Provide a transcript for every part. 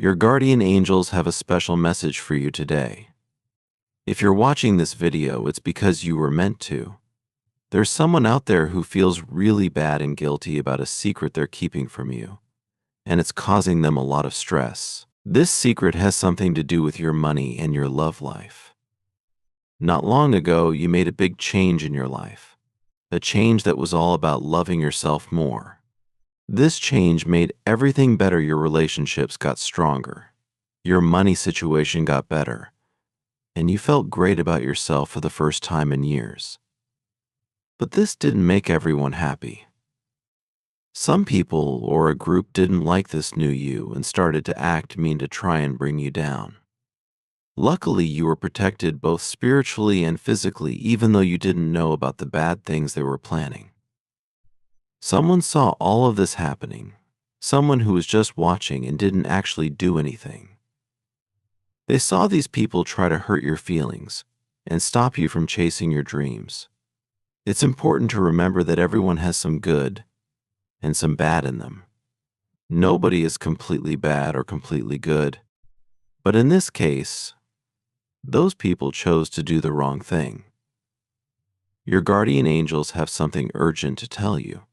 Your guardian angels have a special message for you today. If you're watching this video, it's because you were meant to. There's someone out there who feels really bad and guilty about a secret they're keeping from you, and it's causing them a lot of stress. This secret has something to do with your money and your love life. Not long ago, you made a big change in your life, a change that was all about loving yourself more. This change made everything better. Your relationships got stronger, your money situation got better, and you felt great about yourself for the first time in years. But this didn't make everyone happy. Some people or a group didn't like this new you and started to act mean to try and bring you down. Luckily, you were protected both spiritually and physically, even though you didn't know about the bad things they were planning. Someone saw all of this happening, someone who was just watching and didn't actually do anything. They saw these people try to hurt your feelings and stop you from chasing your dreams. It's important to remember that everyone has some good and some bad in them. Nobody is completely bad or completely good. But in this case, those people chose to do the wrong thing. Your guardian angels have something urgent to tell you.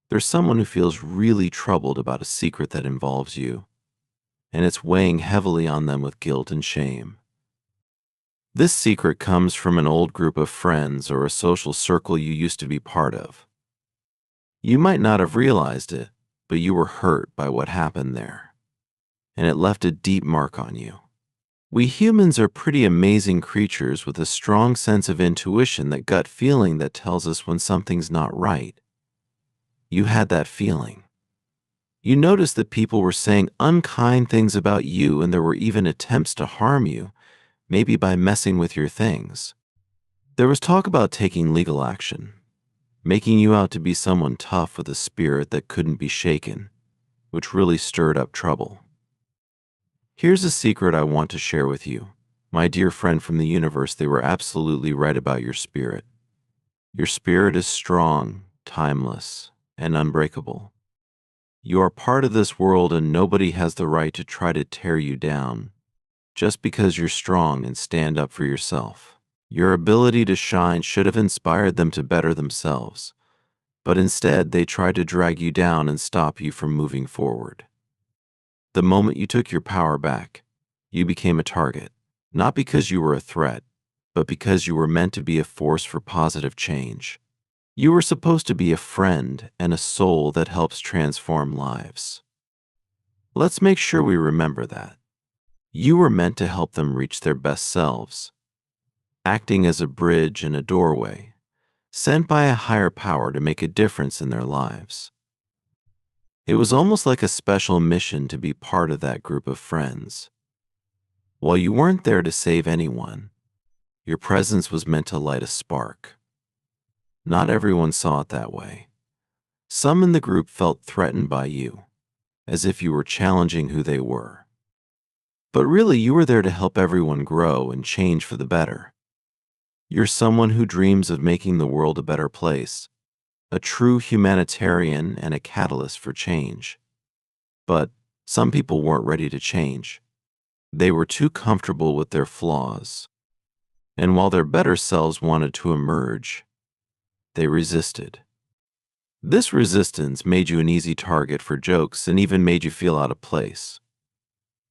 There's someone who feels really troubled about a secret that involves you, and it's weighing heavily on them with guilt and shame. This secret comes from an old group of friends or a social circle you used to be part of. You might not have realized it, but you were hurt by what happened there, and it left a deep mark on you. We humans are pretty amazing creatures with a strong sense of intuition, that gut feeling that tells us when something's not right. You had that feeling. You noticed that people were saying unkind things about you, and there were even attempts to harm you, maybe by messing with your things. There was talk about taking legal action, making you out to be someone tough with a spirit that couldn't be shaken, which really stirred up trouble. Here's a secret I want to share with you. My dear friend from the universe, they were absolutely right about your spirit. Your spirit is strong, timeless, and unbreakable. You are part of this world, and nobody has the right to try to tear you down just because you're strong and stand up for yourself. Your ability to shine should have inspired them to better themselves, but instead they tried to drag you down and stop you from moving forward. The moment you took your power back, you became a target, not because you were a threat, but because you were meant to be a force for positive change. You were supposed to be a friend and a soul that helps transform lives. Let's make sure we remember that. You were meant to help them reach their best selves, acting as a bridge and a doorway, sent by a higher power to make a difference in their lives. It was almost like a special mission to be part of that group of friends. While you weren't there to save anyone, your presence was meant to light a spark. Not everyone saw it that way. Some in the group felt threatened by you, as if you were challenging who they were. But really, you were there to help everyone grow and change for the better. You're someone who dreams of making the world a better place, a true humanitarian and a catalyst for change. But some people weren't ready to change. They were too comfortable with their flaws. And while their better selves wanted to emerge, they resisted. This resistance made you an easy target for jokes and even made you feel out of place.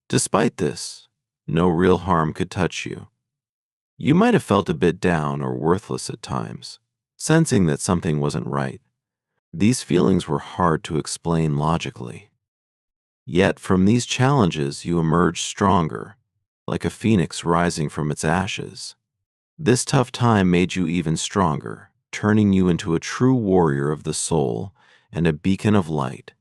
Despite this, no real harm could touch you. You might have felt a bit down or worthless at times, sensing that something wasn't right. These feelings were hard to explain logically. Yet from these challenges you emerged stronger, like a phoenix rising from its ashes. This tough time made you even stronger, turning you into a true warrior of the soul and a beacon of light.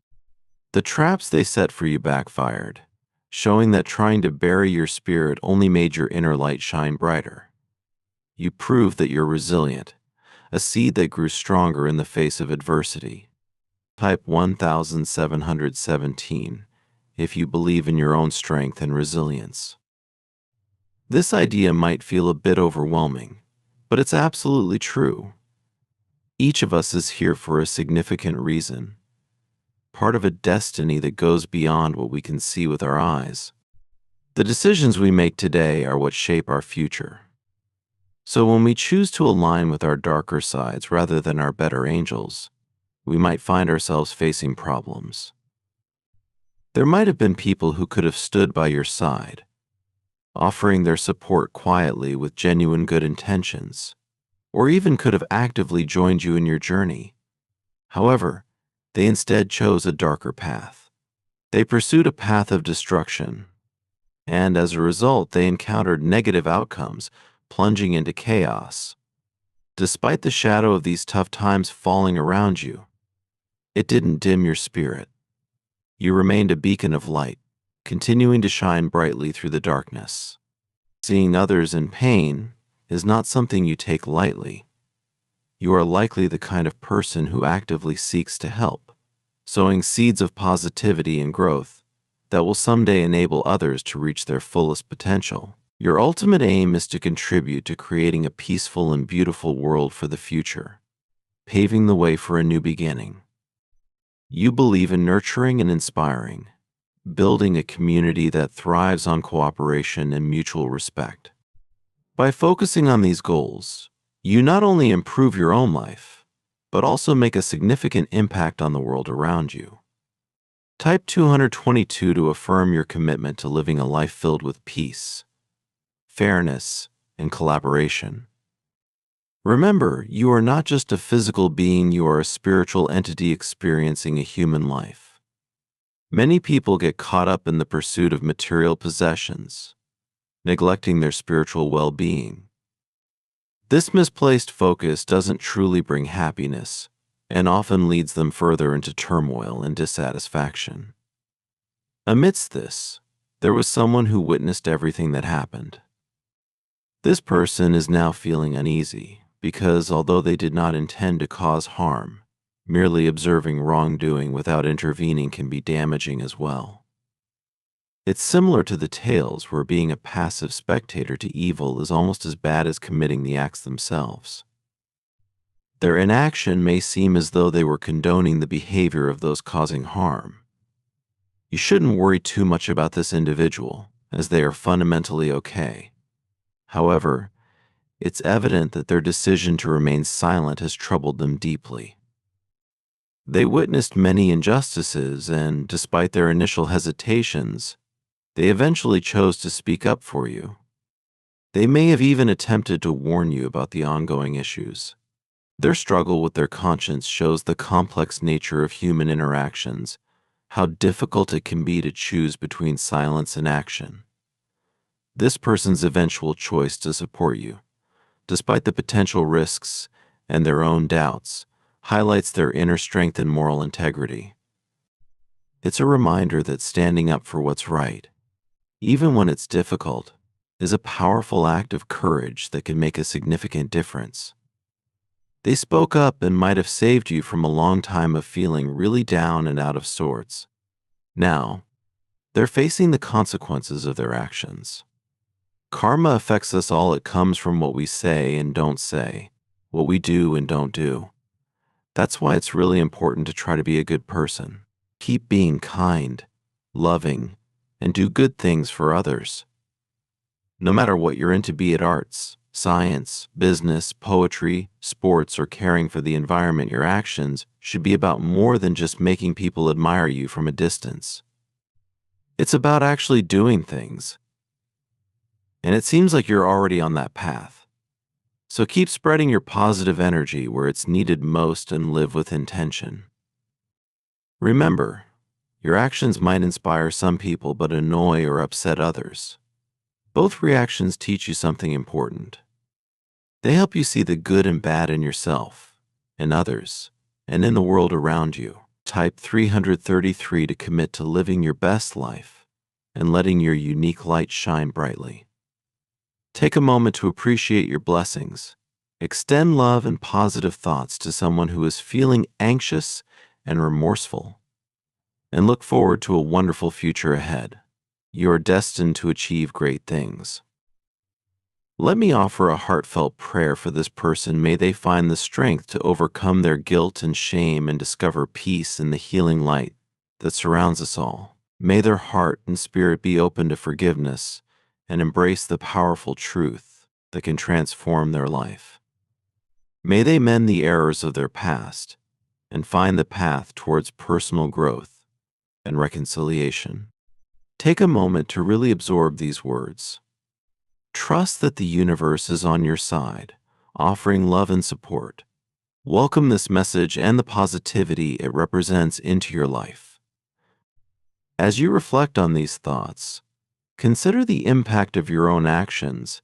The traps they set for you backfired, showing that trying to bury your spirit only made your inner light shine brighter. You proved that you're resilient, a seed that grew stronger in the face of adversity. Type 1717 if you believe in your own strength and resilience. This idea might feel a bit overwhelming, but it's absolutely true. Each of us is here for a significant reason. part of a destiny that goes beyond what we can see with our eyes. The decisions we make today are what shape our future. So when we choose to align with our darker sides rather than our better angels, we might find ourselves facing problems. There might have been people who could have stood by your side, offering their support quietly with genuine good intentions, or even could have actively joined you in your journey. However, they instead chose a darker path. They pursued a path of destruction, and as a result, they encountered negative outcomes, plunging into chaos. Despite the shadow of these tough times falling around you, it didn't dim your spirit. You remained a beacon of light, continuing to shine brightly through the darkness. Seeing others in pain is not something you take lightly. You are likely the kind of person who actively seeks to help, sowing seeds of positivity and growth that will someday enable others to reach their fullest potential. Your ultimate aim is to contribute to creating a peaceful and beautiful world for the future, paving the way for a new beginning. You believe in nurturing and inspiring, building a community that thrives on cooperation and mutual respect. By focusing on these goals, you not only improve your own life, but also make a significant impact on the world around you. Type 222 to affirm your commitment to living a life filled with peace, fairness, and collaboration. Remember, you are not just a physical being, you are a spiritual entity experiencing a human life. Many people get caught up in the pursuit of material possessions, neglecting their spiritual well-being. This misplaced focus doesn't truly bring happiness and often leads them further into turmoil and dissatisfaction. Amidst this, there was someone who witnessed everything that happened. This person is now feeling uneasy because although they did not intend to cause harm, merely observing wrongdoing without intervening can be damaging as well. It's similar to the tales where being a passive spectator to evil is almost as bad as committing the acts themselves. Their inaction may seem as though they were condoning the behavior of those causing harm. You shouldn't worry too much about this individual, as they are fundamentally okay. However, it's evident that their decision to remain silent has troubled them deeply. They witnessed many injustices, and despite their initial hesitations, they eventually chose to speak up for you. They may have even attempted to warn you about the ongoing issues. Their struggle with their conscience shows the complex nature of human interactions, how difficult it can be to choose between silence and action. This person's eventual choice to support you, despite the potential risks and their own doubts, highlights their inner strength and moral integrity. It's a reminder that standing up for what's right, even when it's difficult, is a powerful act of courage that can make a significant difference. They spoke up and might have saved you from a long time of feeling really down and out of sorts. Now, they're facing the consequences of their actions. Karma affects us all. It comes from what we say and don't say, what we do and don't do. That's why it's really important to try to be a good person. Keep being kind, loving, and do good things for others. No matter what you're into, be it arts, science, business, poetry, sports, or caring for the environment, your actions should be about more than just making people admire you from a distance. It's about actually doing things. And it seems like you're already on that path. So keep spreading your positive energy where it's needed most and live with intention. Remember, your actions might inspire some people but annoy or upset others. Both reactions teach you something important. They help you see the good and bad in yourself, in others, and in the world around you. Type 333 to commit to living your best life and letting your unique light shine brightly. Take a moment to appreciate your blessings. Extend love and positive thoughts to someone who is feeling anxious and remorseful. And look forward to a wonderful future ahead. You are destined to achieve great things. Let me offer a heartfelt prayer for this person. May they find the strength to overcome their guilt and shame and discover peace in the healing light that surrounds us all. May their heart and spirit be open to forgiveness and embrace the powerful truth that can transform their life. May they mend the errors of their past and find the path towards personal growth and reconciliation. Take a moment to really absorb these words. Trust that the universe is on your side, offering love and support. Welcome this message and the positivity it represents into your life. As you reflect on these thoughts, consider the impact of your own actions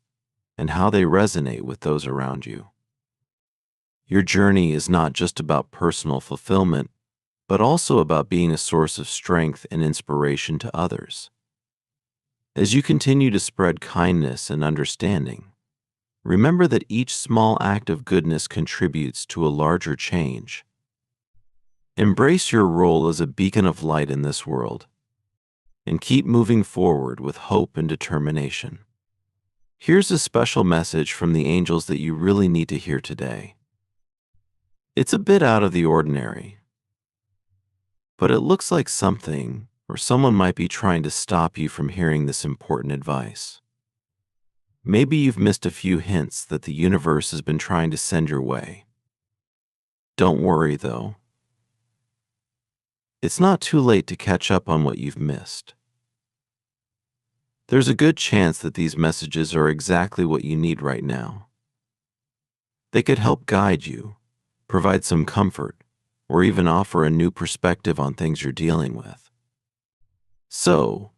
and how they resonate with those around you. Your journey is not just about personal fulfillment, but also about being a source of strength and inspiration to others. As you continue to spread kindness and understanding, remember that each small act of goodness contributes to a larger change. Embrace your role as a beacon of light in this world, and keep moving forward with hope and determination. Here's a special message from the angels that you really need to hear today. It's a bit out of the ordinary, but it looks like something or someone might be trying to stop you from hearing this important advice. Maybe you've missed a few hints that the universe has been trying to send your way. Don't worry, though. It's not too late to catch up on what you've missed. There's a good chance that these messages are exactly what you need right now. They could help guide you, provide some comfort, or even offer a new perspective on things you're dealing with. So,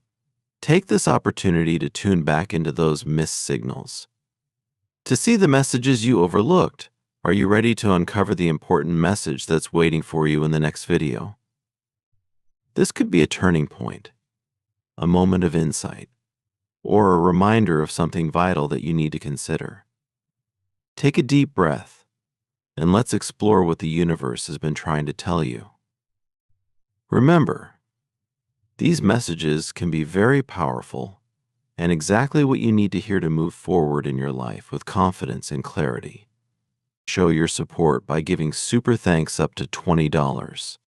take this opportunity to tune back into those missed signals. To see the messages you overlooked, are you ready to uncover the important message that's waiting for you in the next video? This could be a turning point, a moment of insight, or a reminder of something vital that you need to consider. Take a deep breath, and let's explore what the universe has been trying to tell you. Remember, these messages can be very powerful and exactly what you need to hear to move forward in your life with confidence and clarity. Show your support by giving super thanks up to $20.